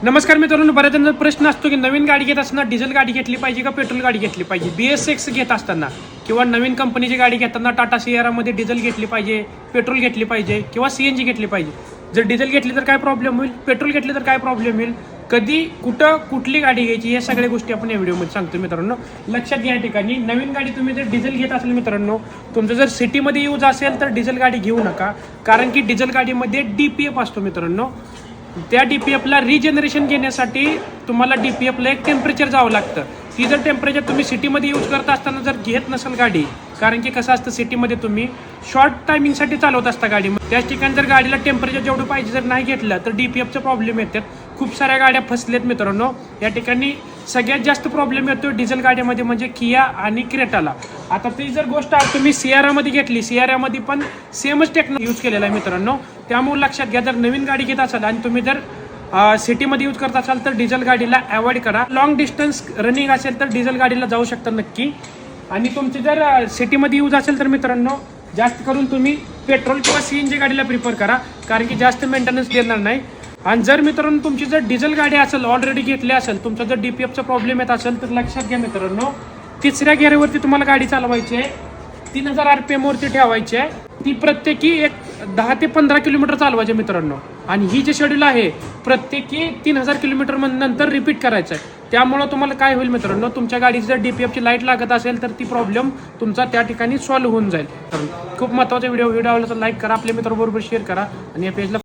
नमस्कार मित्रांनो, बऱ्याच जणांना प्रश्न असतो की नवीन गाडी घेत असताना डिझेल गाडी घेतली पाहिजे का पेट्रोल गाडी घेतली पाहिजे. BS6 घेत असताना किंवा नवीन कंपनीची गाडी घेताना टाटा सियारामध्ये डिझेल घेतली पाहिजे, पेट्रोल घेतली पाहिजे किंवा CNG घेतली पाहिजे. जर डिझेल घेतली तर काय प्रॉब्लेम होईल, पेट्रोल घेतली तर काय प्रॉब्लेम होईल, कधी कुठं कुठली गाडी घ्यायची, या सगळ्या गोष्टी आपण या व्हिडिओमध्ये सांगतो मित्रांनो. लक्षात घ्या, या ठिकाणी नवीन गाडी तुम्ही जर डिझेल घेत असेल मित्रांनो, तुमचं जर सिटीमध्ये यूज असेल तर डिझेल गाडी घेऊ नका, कारण की डिझेल गाडीमध्ये DPF असतो मित्रांनो. त्या DPFला रिजनरेशन घेण्यासाठी तुम्हाला DPFला एक टेम्परेचर जावं लागतं. ती जर टेम्परेचर तुम्ही सिटीमध्ये यूज करत असताना जर घेत नसेल गाडी, कारण की कसं असतं सिटीमध्ये तुम्ही शॉर्ट टायमिंगसाठी चालवत असता गाडी, त्याच ठिकाणी जर गाडीला टेम्परेचर जेवढं पाहिजे जर नाही घेतलं तर DPFचा प्रॉब्लेम येतात. खूप साऱ्या गाड्या फसलेत मित्रांनो. या ठिकाणी सगळ्यात जास्त प्रॉब्लेम येतो डिझेल गाड्यामध्ये, म्हणजे किया आणि क्रेटाला. आता ती जर गोष्ट तुम्ही सियारामध्ये घेतली, सियारामध्ये पण सेमच टेक्नॉलॉजी यूज केलेला आहे मित्रांनो. त्यामुळे लक्षात घ्या, जर नवीन गाडी घेत असाल आणि तुम्ही जर सिटीमध्ये यूज करत असाल तर डिझेल गाडीला अवॉइड करा. लॉंग डिस्टन्स रनिंग असेल तर डिझेल गाडीला जाऊ शकता नक्की. आणि तुमची जर सिटीमध्ये यूज असेल तर मित्रांनो जास्त करून तुम्ही पेट्रोल किंवा CNG गाडीला प्रिफर करा, कारण की जास्त मेंटेनन्स देणार नाही. आणि जर मित्रांनो तुमची जर डिझेल गाडी असेल, ऑलरेडी घेतली असेल, तुमचा जर DPFचा प्रॉब्लेम येत असेल तर लक्षात घ्या मित्रांनो, तिसऱ्या गेअरवरती तुम्हाला गाडी चालवायची आहे, 3000 RPM वरती ठेवायची आहे. ती प्रत्येकी 10 ते 15 किलोमीटर चालवायचे मित्रांनो. आणि ही जे शेड्यूल आहे प्रत्येकी 3000 किलोमीटर नंतर रिपीट करायचं आहे. त्यामुळं तुम्हाला काय होईल मित्रांनो, तुमच्या गाडीची जर DPFची लाईट लागत असेल तर ती प्रॉब्लेम तुमचा त्या ठिकाणी सॉल्व्ह होऊन जाईल. खूप महत्त्वाचा व्हिडिओ आवडला तर लाईक करा, आपल्या मित्रांबरोबर शेअर करा आणि या पेजला